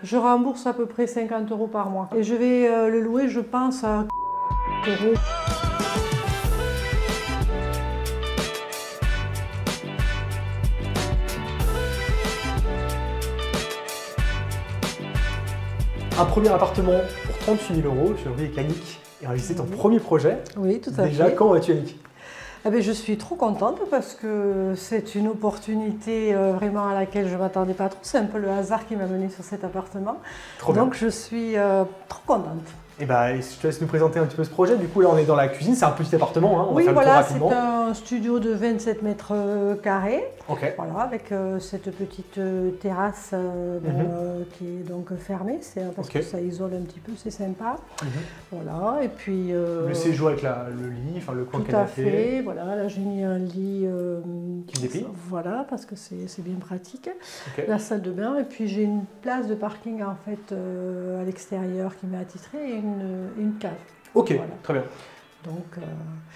Je rembourse à peu près 50 € par mois. Et je vais le louer, je pense, à €. Un premier appartement pour 38 000 €, je vais avec Annick et réaliser ton premier projet. Oui, tout à fait. Déjà, quand vas-tu, Annick? Eh bien, je suis trop contente parce que c'est une opportunité vraiment à laquelle je ne m'attendais pas trop. C'est un peu le hasard qui m'a menée sur cet appartement. Trop bien. Donc je suis trop contente. Et bah, je te laisse nous présenter un petit peu ce projet. Du coup, là, on est dans la cuisine. C'est un petit appartement. Hein. On Oui, va faire voilà, le tour c'est rapidement. un studio de 27 mètres carrés. Ok. Voilà, avec cette petite terrasse qui est donc fermée. C'est parce que ça isole un petit peu, c'est sympa. Voilà, et puis le séjour avec le lit, enfin le coin tout canapé. à fait. Voilà, là j'ai mis un lit qui déplie. Voilà, parce que c'est bien pratique. Okay. La salle de bain, et puis j'ai une place de parking en fait à l'extérieur qui m'est attitrée et une cave. Ok, voilà. Très bien.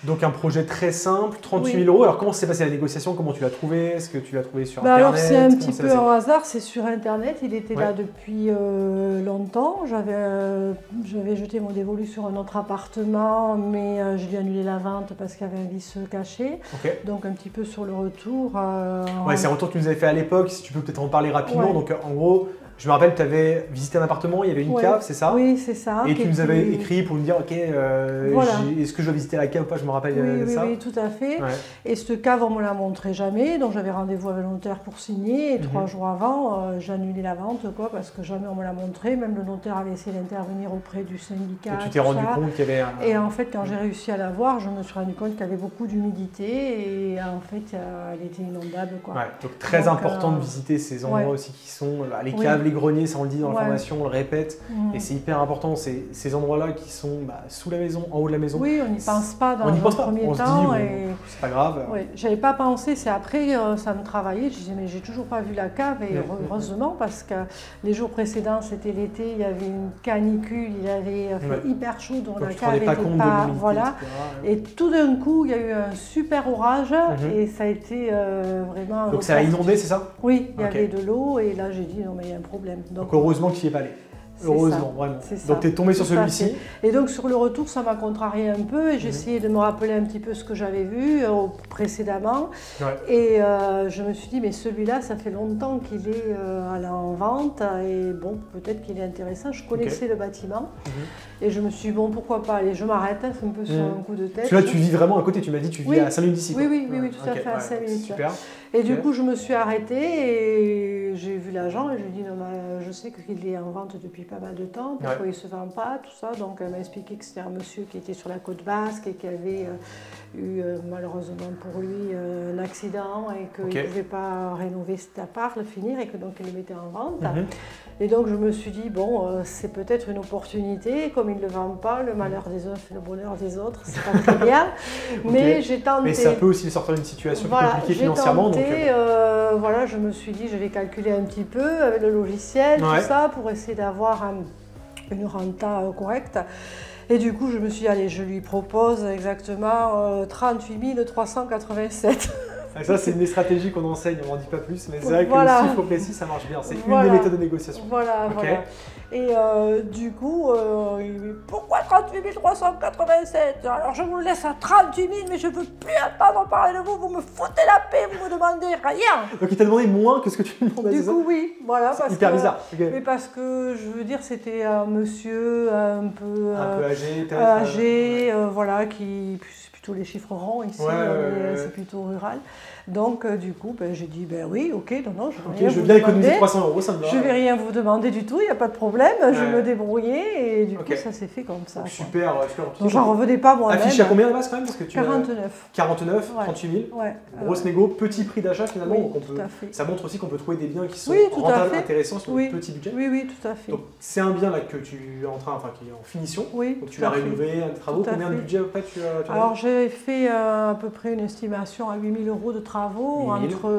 Donc un projet très simple, 38 000 €. Alors comment s'est passée la négociation? Comment tu l'as trouvé? Est-ce que tu l'as trouvé sur Internet? Alors c'est un petit peu un hasard, c'est sur Internet. Il était là depuis longtemps. J'avais jeté mon dévolu sur un autre appartement, mais j'ai dû annuler la vente parce qu'il y avait un vice caché. Donc un petit peu sur le retour. Ouais, c'est un retour que tu nous avais fait à l'époque. Si tu peux peut-être en parler rapidement. Donc en gros, je me rappelle, tu avais visité un appartement, il y avait une cave, c'est ça? Oui, c'est ça. Et tu nous avais écrit pour nous dire, ok, voilà. est-ce que je dois visiter la cave ou pas? Je me rappelle de ça. Oui, tout à fait. Et cette cave, on ne me la montrait jamais, donc j'avais rendez-vous avec le notaire pour signer. Et 3 jours avant, j'ai annulé la vente, parce que jamais on me l'a montré. Même le notaire avait essayé d'intervenir auprès du syndicat. Et tu t'es rendu compte qu'il y avait un... Et en fait, quand j'ai réussi à la voir, je me suis rendu compte qu'il y avait beaucoup d'humidité et en fait, elle était inondable, quoi. Ouais, donc très important de visiter ces endroits aussi qui sont les caves, les greniers, ça on le dit dans la formation, on le répète. Et c'est hyper important, ces endroits-là qui sont sous la maison, en haut de la maison. Oui, on n'y pense pas dans le premier temps. On se dit, c'est pas grave. Oui, j'avais pas pensé, c'est après, ça me travaillait. Je disais, mais j'ai toujours pas vu la cave, et heureusement, parce que les jours précédents, c'était l'été, il y avait une canicule, il avait fait hyper chaud, donc la cave n'était pas. Voilà. Et tout d'un coup, il y a eu un super orage, et ça a été vraiment. Donc ça a inondé, c'est ça? Oui, il y avait de l'eau, et là j'ai dit, non, mais il y a un problème. Donc heureusement que tu n'y es pas allé. Heureusement, vraiment. Donc tu es tombé sur celui-ci. Et donc sur le retour, ça m'a contrarié un peu et j'ai essayé de me rappeler un petit peu ce que j'avais vu précédemment. Et je me suis dit, mais celui-là, ça fait longtemps qu'il est en vente et bon, peut-être qu'il est intéressant. Je connaissais le bâtiment et je me suis dit, bon, pourquoi pas, allez, je m'arrête, c'est un peu sur un coup de tête. Parce que là, tu vis vraiment à côté, tu m'as dit, tu vis à 5 minutes d'ici. Oui, tout à fait, à 5 minutes. Super. Et du coup, je me suis arrêtée et j'ai vu l'agent et je lui ai dit, non, je sais qu'il est en vente depuis pas mal de temps, pourquoi il ne se vend pas, tout ça. Donc elle m'a expliqué que c'était un monsieur qui était sur la côte basque et qui avait eu malheureusement pour lui un accident et qu'il ne pouvait pas rénover cet appart, le finir, et que donc il le mettait en vente. Et donc je me suis dit, bon, c'est peut-être une opportunité, comme il ne le vend pas, le malheur des uns fait le bonheur des autres, c'est pas très bien. Mais j'ai tenté. Mais ça peut aussi sortir d'une situation compliquée financièrement. Voilà, je me suis dit, je vais calculer un petit peu avec le logiciel, tout ça, pour essayer d'avoir une renta correcte. Et du coup, je me suis dit, allez, je lui propose exactement 38 387. Ça, c'est une stratégie qu'on enseigne, on n'en dit pas plus, mais c'est vrai que le chiffre précis, ça marche bien. C'est une des méthodes de négociation. Voilà. Et du coup, pourquoi 38 387? Alors je vous le laisse à 38 000, mais je ne veux plus entendre parler de vous, vous me foutez la paix, vous me demandez rien. Donc il t'a demandé moins que ce que tu lui demandais, Du coup, oui, voilà. C'est hyper bizarre. Mais parce que, je veux dire, c'était un monsieur un peu âgé, voilà, qui... Plutôt les chiffres ronds ici, c'est plutôt rural. Donc du coup, j'ai dit, oui, ok, non, je veux bien économiser 300 €, ça me va. Je ne vais rien vous demander du tout, il n'y a pas de problème, je me débrouillais et du coup, ça s'est fait comme ça. Super. Donc j'en revenais pas moi-même. Affiché à combien de base quand même? 49. 49, 38 000. Grosse négo, petit prix d'achat finalement. Oui, tout à fait. Ça montre aussi qu'on peut trouver des biens qui sont rentables, intéressants sur un petit budget. Oui, tout à fait. Donc c'est un bien là que tu es en train, qui est en finition. Oui. Donc tu l'as rénové, des travaux. Combien de budget après tu as? Alors j'ai fait à peu près une estimation à 8 000 € de travaux entre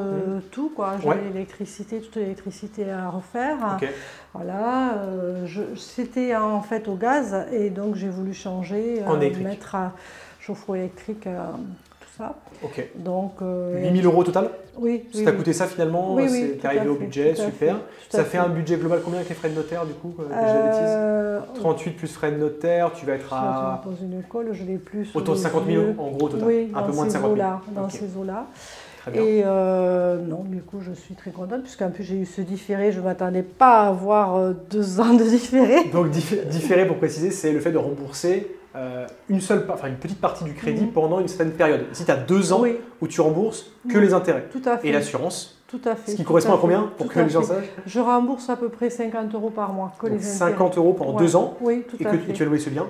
tout, quoi. J'avais l'électricité, toute l'électricité à refaire. Voilà, c'était en fait au gaz et donc j'ai voulu changer, mettre à chauffe-eau électrique, tout ça. Ok. Donc, 8 000 € au total? Oui. Ça t'a coûté ça finalement? Oui, t'es arrivé au budget, super. Ça fait un budget global combien avec les frais de notaire du coup? 38 plus frais de notaire, tu vas être à... Si on pose une colle, je l'ai plus. Autour de 50 000 € en gros au total? Oui, un peu moins de 50 000. Dans ces eaux-là. Très bien. Et non, du coup, je suis très contente, puisqu'en plus j'ai eu ce différé, je ne m'attendais pas à avoir 2 ans de différé. Donc différé, pour préciser, c'est le fait de rembourser une petite partie du crédit pendant une certaine période. Ici, tu as 2 ans où tu rembourses que les intérêts. Tout à fait. Et l'assurance. Tout à fait. Ce qui correspond à combien pour que les gens sachent? Je rembourse à peu près 50 € par mois. Donc 50 € pendant 2 ans. Oui, tout à fait. Et tu vas louer ce bien?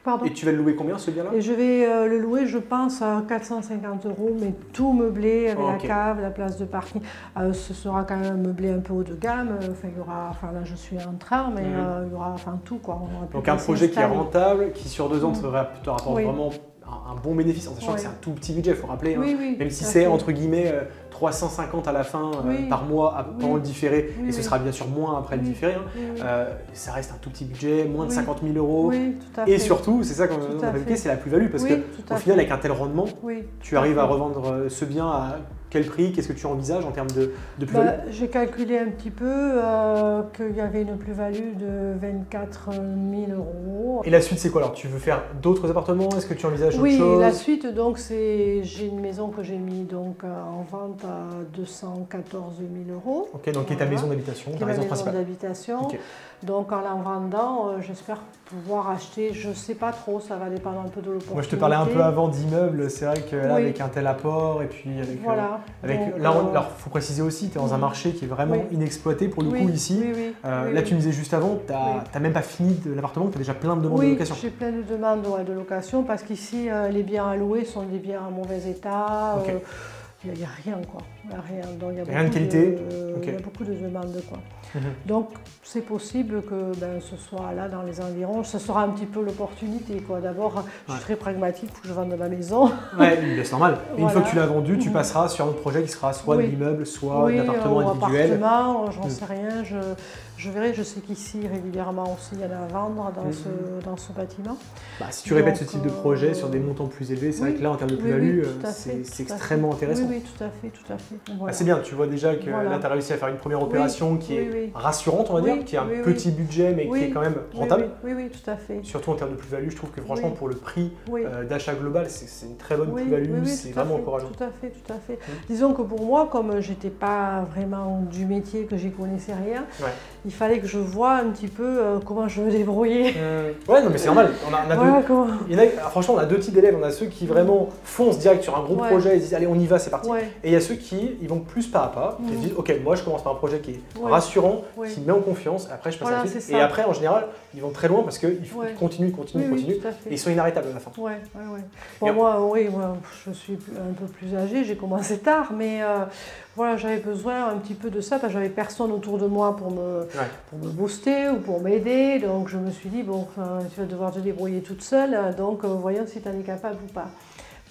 Pardon? Et tu vas le louer combien ce bien-là? Et je vais le louer, je pense, à 450 €, mais tout meublé avec la cave, la place de parking. Ce sera quand même meublé un peu haut de gamme. Enfin, il y aura, là je suis en train, mais il y aura tout quoi. Donc un projet qui est rentable, qui sur 2 ans te rapporte vraiment un bon bénéfice, en sachant que c'est un tout petit budget, il faut rappeler. Même si c'est entre guillemets 350 à la fin par mois pendant le différé, et ce sera bien sûr moins après le différé, ça reste un tout petit budget, moins de 50 000 €. Et surtout, c'est ça qu'on a évoqué, c'est la plus-value, parce qu'au final, avec un tel rendement, tu arrives à revendre ce bien à quel prix? Qu'est-ce que tu envisages en termes de plus-value? J'ai calculé un petit peu qu'il y avait une plus-value de 24 000 €. Et la suite, c'est quoi alors? Tu veux faire d'autres appartements? Est-ce que tu envisages autre chose? Oui, la suite, donc, j'ai une maison que j'ai mis en vente à 214 000 €. Ok, donc qui est ta maison d'habitation, ta résidence principale. d'habitation. Donc en la vendant, j'espère pouvoir acheter, je ne sais pas trop, ça va dépendre un peu de l'opportunité. Moi je te parlais un peu avant d'immeubles, c'est vrai que là avec un tel apport et puis avec... Voilà. Il faut préciser aussi, tu es dans un marché qui est vraiment inexploité pour le coup ici. Là tu me disais juste avant, tu n'as même pas fini de l'appartement, tu as déjà plein de demandes de location. Oui, j'ai plein de demandes de location parce qu'ici les biens à louer sont des biens en mauvais état. Il n'y a rien quoi. Il y a rien. Donc, rien de qualité. Il y a beaucoup de demandes quoi. Donc c'est possible que ce soit là dans les environs, ce sera un petit peu l'opportunité quoi. D'abord, je suis très pragmatique, il faut que je vende ma maison. Ouais, c'est normal. Et une fois que tu l'as vendu, tu passeras sur un autre projet qui sera soit de l'immeuble, soit d'appartement individuel. Appartement, j'en sais rien. Je verrai, je sais qu'ici régulièrement aussi il y en a à vendre dans ce bâtiment. Si tu répètes ce type de projet sur des montants plus élevés, c'est vrai que là en termes de plus-value, c'est extrêmement intéressant. Oui, tout à fait. Voilà. C'est bien, tu vois déjà que là tu as réussi à faire une première opération qui est rassurante, on va dire, qui a un petit budget mais qui est quand même rentable. Oui, tout à fait. Surtout en termes de plus-value, je trouve que franchement pour le prix d'achat global, c'est une très bonne plus-value, c'est vraiment encourageant. Tout à fait. Disons que pour moi, comme j'étais pas vraiment du métier, que j'y connaissais rien, il fallait que je voie un petit peu comment je me débrouillais. Ouais, non mais c'est normal. Franchement, on a 2 types d'élèves. On a ceux qui vraiment foncent direct sur un gros projet et disent allez on y va, c'est parti. Et il y a ceux qui vont plus pas à pas et disent ok, moi je commence par un projet qui est rassurant, qui me met en confiance, après je passe à la suite. Et après en général, ils vont très loin parce qu'ils continuent et ils sont inarrêtables à la fin. Bon, moi je suis un peu plus âgée, j'ai commencé tard, mais voilà, j'avais besoin un petit peu de ça parce que j'avais personne autour de moi pour me booster ou pour m'aider. Donc je me suis dit, bon, tu vas devoir te débrouiller toute seule, donc voyons si tu en es capable ou pas.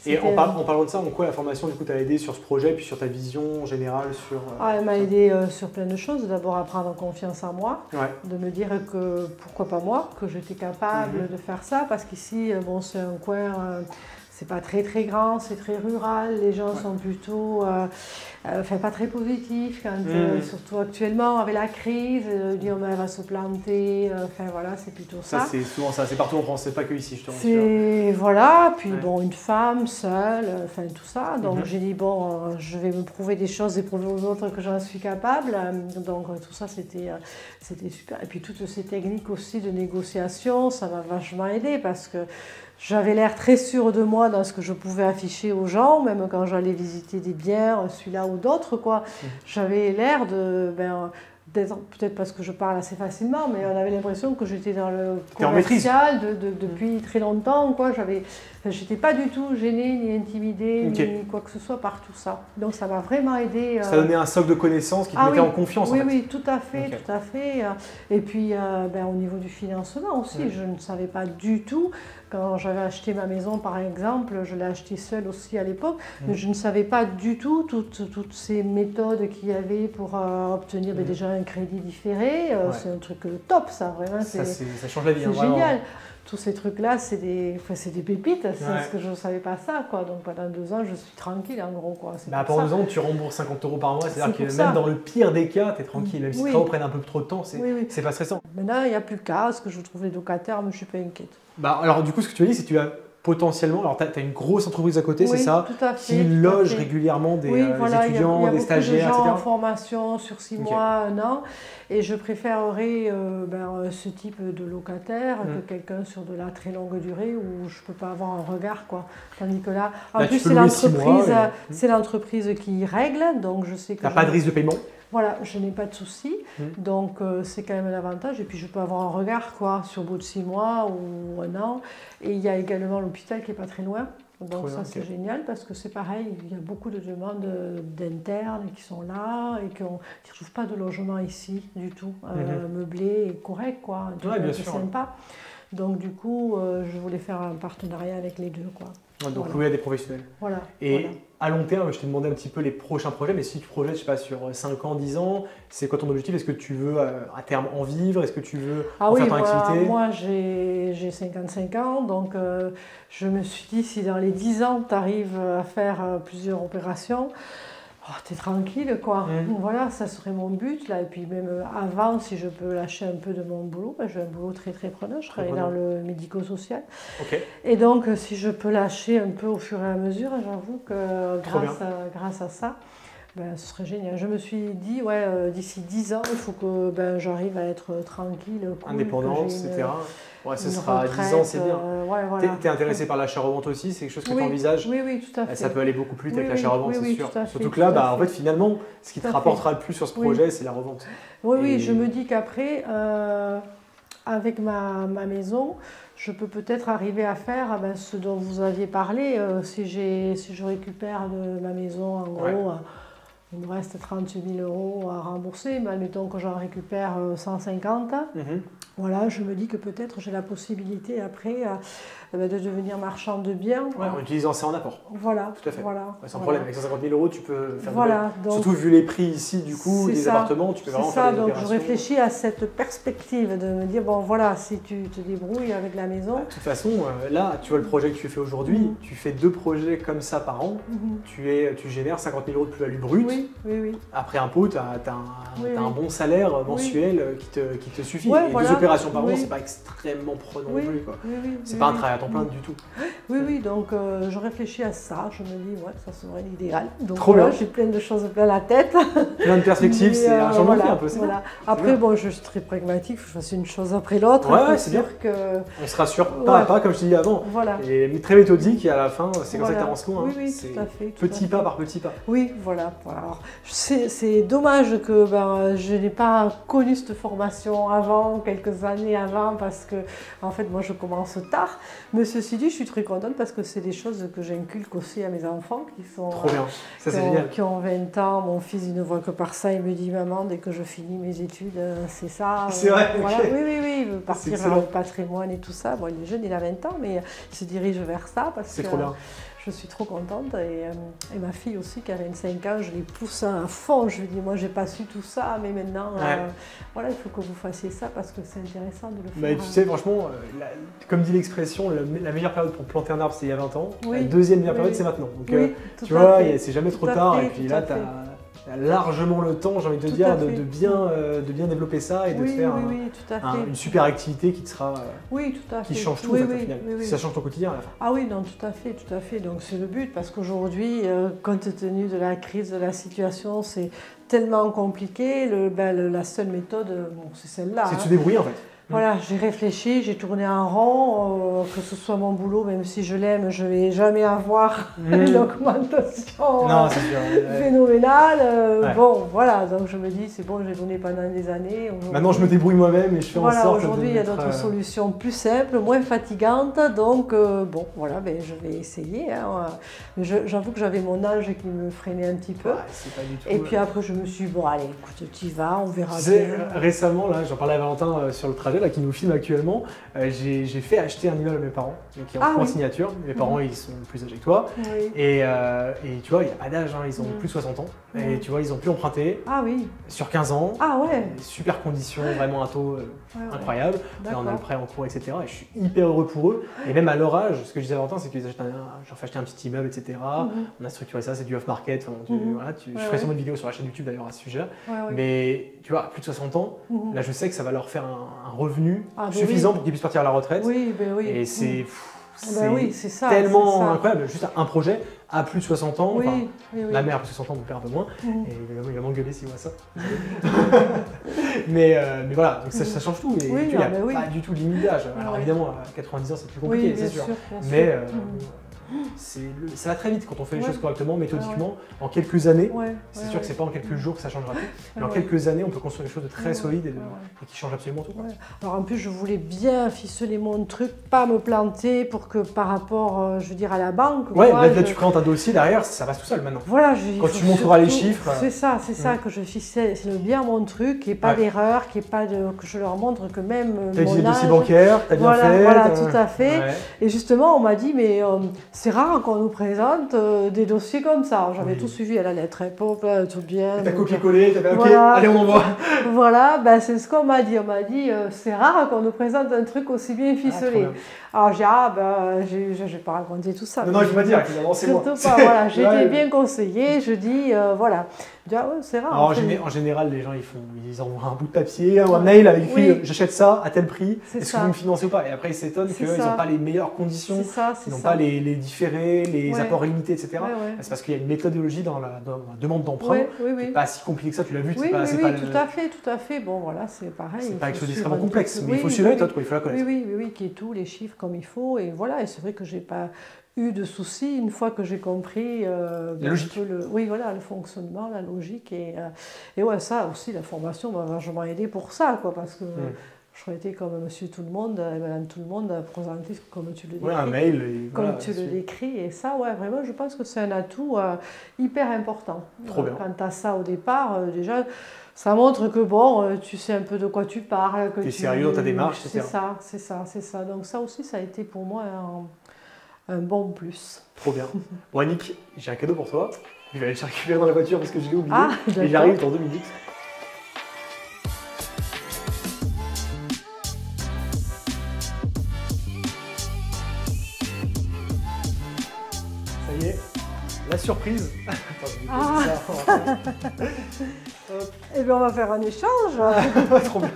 Et en parlant de ça, en quoi la formation du coup t'a aidé sur ce projet et puis sur ta vision générale sur... Elle m'a aidé sur plein de choses. D'abord à prendre confiance en moi, de me dire que pourquoi pas moi, que j'étais capable de faire ça parce qu'ici, c'est un coin... c'est pas très grand, c'est très rural, les gens sont plutôt pas très positifs, surtout actuellement avec la crise, dire elle va se planter, c'est plutôt ça. Ça c'est souvent ça, c'est partout en France, c'est pas que ici, je te rassure. Puis une femme seule, tout ça, donc j'ai dit je vais me prouver des choses et prouver aux autres que j'en suis capable, donc tout ça c'était super. Et puis toutes ces techniques aussi de négociation, ça m'a vachement aidé parce que j'avais l'air très sûre de moi dans ce que je pouvais afficher aux gens, même quand j'allais visiter des biens, celui-là ou d'autres, quoi. J'avais l'air d'être, peut-être parce que je parle assez facilement, mais on avait l'impression que j'étais dans le commercial depuis très longtemps, quoi. J'étais pas du tout gênée, ni intimidée, ni quoi que ce soit par tout ça. Donc ça m'a vraiment aidé. Ça donnait un socle de connaissances qui te mettait en confiance. Oui, tout à fait. Et puis au niveau du financement aussi, je ne savais pas du tout. Quand j'avais acheté ma maison, par exemple, je l'ai achetée seule aussi à l'époque, mais je ne savais pas du tout toutes ces méthodes qu'il y avait pour obtenir déjà un crédit différé, c'est un truc top, ça, vraiment. Ça change la vie. C'est génial. Tous ces trucs-là, c'est des pépites, parce que je ne savais pas ça, quoi. Donc pendant 2 ans, je suis tranquille, en gros, quoi. Pendant 2 ans, tu rembourses 50 € par mois, c'est-à-dire que même dans le pire des cas, tu es tranquille, même si les travaux prennent un peu trop de temps, c'est pas stressant. Maintenant, il n'y a plus qu'à, ce que je trouve les locataires, mais je ne suis pas inquiète. Alors du coup, ce que tu as dit, c'est que tu as potentiellement, alors tu as une grosse entreprise à côté, c'est ça, qui loge régulièrement des étudiants, des stagiaires, etc. Il y a en formation sur 6 mois, 1 an, et je préférerais ce type de locataire que quelqu'un sur de la très longue durée où je ne peux pas avoir un regard, quoi. Tandis que là, en plus c'est l'entreprise qui règle, donc je sais que... Tu n'as pas de risque de paiement? Voilà, je n'ai pas de soucis, donc c'est quand même un avantage. Et puis je peux avoir un regard, quoi, sur le bout de 6 mois ou 1 an. Et il y a également l'hôpital qui n'est pas très loin. Donc ça c'est génial parce que c'est pareil, il y a beaucoup de demandes d'internes qui sont là et qui ne trouvent pas de logement ici du tout, meublé et correct, quoi. Bien sûr. Sympa. Donc du coup, je voulais faire un partenariat avec les deux, quoi. Donc louer à des professionnels. Voilà. Et à long terme, je t'ai demandé un petit peu les prochains projets, mais si tu projettes, je sais pas, sur 5 ans, 10 ans, c'est quoi ton objectif? Est-ce que tu veux à terme en vivre? Est-ce que tu veux en faire ton activité? Moi j'ai 55 ans, donc je me suis dit, si dans les 10 ans, tu arrives à faire plusieurs opérations, tu es tranquille, quoi. Voilà, ça serait mon but, là. Et puis même avant, si je peux lâcher un peu de mon boulot, j'ai un boulot très très prenant, je travaille dans le médico-social. Et donc, si je peux lâcher un peu au fur et à mesure, j'avoue que grâce à ça, ce serait génial. Je me suis dit, d'ici 10 ans, il faut que j'arrive à être tranquille, cool, indépendante, etc. Ce sera à 10 ans, c'est bien. Tu es intéressé par l'achat-revente aussi? C'est quelque chose que tu envisages? Oui, tout à fait. Ça peut aller beaucoup plus vite avec l'achat-revente, c'est sûr. Surtout que là, en fait, finalement, ce qui te rapportera le plus sur ce projet, c'est la revente. Oui, je me dis qu'après, avec ma maison, je peux peut-être arriver à faire ce dont vous aviez parlé. Si je récupère de ma maison, en gros, il me reste 38 000 € à rembourser, mais admettons que j'en récupère 150. Voilà, je me dis que peut-être j'ai la possibilité après de devenir marchand de biens. En utilisant ça en apport. Voilà. Tout à fait. Sans problème. Avec 150 000 €, tu peux faire donc, surtout vu les prix ici, du coup, des appartements, tu peux vraiment faire des opérations. Donc je réfléchis à cette perspective de me dire, bon voilà, si tu te débrouilles avec la maison. De toute façon, là, tu vois le projet que tu fais aujourd'hui, tu fais 2 projets comme ça par an, tu génères 50 000 € de plus-value brute. Oui. Après impôt, tu as un bon salaire mensuel qui te suffit. Et 2 opérations par an, c'est pas extrêmement prenant non plus. C'est pas un travail à temps plein du tout. Oui, donc je réfléchis à ça, je me dis, ça serait l'idéal. Donc trop bien. J'ai plein de choses plein la tête. Plein de perspectives, c'est un changement de vie un peu. Après, je suis très pragmatique, je fasse une chose après l'autre. C'est sûr que... On se rassure pas à pas, comme je t'ai dit avant. Et très méthodique, et à la fin, c'est comme ça que tu avances loin. Oui, tout à fait. Petit pas par petit pas. Oui, voilà. Alors, c'est dommage que je n'ai pas connu cette formation avant, quelques années avant, parce que, en fait, moi, je commence tard. Mais ceci dit, je suis très contente parce que c'est des choses que j'inculque aussi à mes enfants qui sont... Trop bien, ça c'est génial. Qui ont 20 ans. Mon fils, il ne voit que par ça. Il me dit, maman, dès que je finis mes études, c'est ça. C'est vrai, voilà. Oui, il veut partir dans le patrimoine et tout ça. Bon, il est jeune, il a 20 ans, mais il se dirige vers ça parce que... C'est trop bien. Je suis trop contente et ma fille aussi qui a 25 ans, je les pousse à fond. Je lui dis, moi j'ai pas su tout ça, mais maintenant, il faut que vous fassiez ça parce que c'est intéressant de le faire. Mais tu sais, franchement, comme dit l'expression, la meilleure période pour planter un arbre, c'est il y a 20 ans. La deuxième meilleure période, c'est maintenant. Donc, tu vois, c'est jamais trop tard. Et puis là, tu as largement le temps, j'ai envie de te dire, de bien développer ça et de faire une super activité qui te sera, qui change tout au final. Ça change ton quotidien à la fin. Ah oui, non, tout à fait. Donc c'est le but parce qu'aujourd'hui, compte tenu de la crise, de la situation, c'est tellement compliqué. La seule méthode, c'est celle-là. C'est de se débrouiller en fait. Voilà, j'ai réfléchi, j'ai tourné en rond, que ce soit mon boulot, même si je l'aime, je ne vais jamais avoir une augmentation phénoménale. Bon, voilà, donc je me dis, c'est bon, j'ai donné pendant des années. Maintenant, je me débrouille moi-même et je fais en sorte aujourd'hui, il y a d'autres solutions plus simples, moins fatigantes, donc je vais essayer. J'avoue que j'avais mon âge qui me freinait un petit peu. Pas du tout, et puis après, je me suis dit, bon, allez, écoute, tu y vas, on verra bien. Récemment, là, j'en parlais à Valentin sur le trajet. Chargé là, qui nous filme actuellement, j'ai fait acheter un immeuble à mes parents, qui est en signature. Mes parents, ils sont plus âgés que toi. Oui. Et tu vois, il n'y a pas d'âge, hein, ils ont plus de 60 ans. Et tu vois, ils ont pu emprunter sur 15 ans. Ah ouais. Super conditions, vraiment un taux incroyable. Là, on a le prêt en cours, etc. Et je suis hyper heureux pour eux. Et même à leur âge, ce que je disais à Valentin, c'est qu'ils achètent leur fait acheter un petit immeuble, etc. On a structuré ça, c'est du off-market. Je ferai sûrement une vidéo sur la chaîne YouTube d'ailleurs à ce sujet. Mais tu vois, à plus de 60 ans, là, je sais que ça va leur faire un revenu suffisant pour qu'ils puissent partir à la retraite. Et c'est tellement incroyable. Juste un projet à plus de 60 ans. La mère à plus de 60 ans, mon père un peu moins. Et il va m'engueuler s'il voit ça. mais voilà, donc ça change tout. Et il n'y a pas du tout de limite d'âge. Alors évidemment, à 90 ans, c'est plus compliqué, c'est sûr. Mais ça va très vite quand on fait les choses correctement, méthodiquement. En quelques années, c'est sûr que c'est pas en quelques jours que ça changera tout, mais en quelques années, on peut construire des choses de très solides et qui changent absolument tout. Alors en plus, je voulais bien ficeler mon truc, pas me planter pour que par rapport, je veux dire, à la banque. Là, tu présentes un dossier derrière, ça passe tout seul maintenant. Voilà, quand tu montreras les chiffres. C'est ça, que je ficelle bien mon truc, qu'il n'y ait pas d'erreur, que je leur montre que même t'as utilisé le dossier bancaire, t'as bien fait. Voilà, tout à fait. Et justement, on m'a dit, mais c'est rare qu'on nous présente des dossiers comme ça. J'avais tout suivi à la lettre, tout bien. T'as copié-collé, t'as fait OK, allez on envoie. Voilà, c'est ce qu'on m'a dit. On m'a dit, c'est rare qu'on nous présente un truc aussi bien ficelé. Alors j'ai dit, je vais pas raconter tout ça. Non, il faut pas dire, évidemment, c'est moi. Surtout pas, voilà, j'ai été bien conseillée, je dis, voilà. C'est rare. Alors, en général, les gens, ils envoient un bout de papier ou un mail avec écrit j'achète ça à tel prix, est-ce que vous me financez ou pas? Et après, ils s'étonnent qu'ils n'ont pas les meilleures conditions, ils n'ont pas les différés, les apports limités, etc. C'est parce qu'il y a une méthodologie dans la demande d'emprunt qui n'est pas si compliquée que ça, tu l'as vu. Tout à fait. Bon, voilà, c'est pareil. C'est pas quelque chose d'extrêmement complexe, mais il faut suivre la méthode, il faut la connaître. Oui, qui est tous les chiffres comme il faut. Et voilà, et c'est vrai que j'ai pas eu de soucis une fois que j'ai compris la logique. Le fonctionnement, la logique. Et ça aussi, la formation m'a vachement aidé pour ça, parce que j'aurais été comme monsieur tout le monde, madame tout le monde, présenté comme tu le décris. Un mail. Tu le décris. Et ça, vraiment, je pense que c'est un atout hyper important. Trop bien. Quand tu as ça au départ, déjà, ça montre que tu sais un peu de quoi tu parles. Tu es sérieux dans ta démarche, c'est ça. Donc ça aussi, ça a été pour moi un bon plus. Trop bien. Bon, Annick, j'ai un cadeau pour toi. Je vais aller le récupérer dans la voiture parce que je l'ai oublié. Et j'arrive dans 2 minutes. Ça y est, la surprise. Eh bien, on va faire un échange. Trop bien.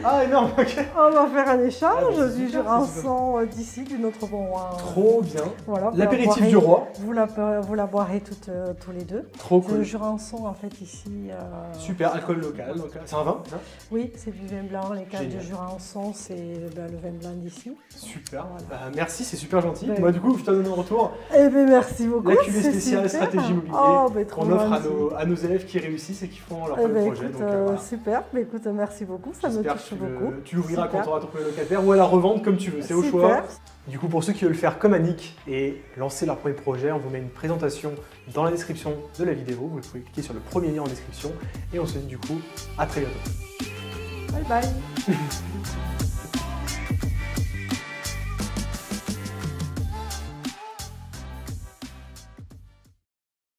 Ah, énorme, ok. On va faire un échange du Jurançon d'ici, du notre bon roi. Trop bien. Voilà, l'apéritif du roi. Vous la boirez tous les deux. Trop cool. Le Jurançon, en fait, ici. Super, alcool local. C'est un vin, hein? Oui, c'est du vin blanc. Les caves de Jurançon, c'est le vin blanc d'ici. Super. Voilà. Merci, c'est super gentil. Moi, du coup, je te donne un retour. Eh bien, merci beaucoup. La cuvée spéciale stratégie immobilier qu'on offre à nos élèves qui réussissent et qui font leur premier projet. Écoute, super. Écoute, merci beaucoup. Ça me touche beaucoup. Tu l'ouvriras quand tu auras ton premier locataire ou à la revente comme tu veux, c'est au choix. Du coup, pour ceux qui veulent faire comme Annick et lancer leur premier projet, on vous met une présentation dans la description de la vidéo. Vous pouvez cliquer sur le premier lien en description et on se dit du coup à très bientôt. Bye bye.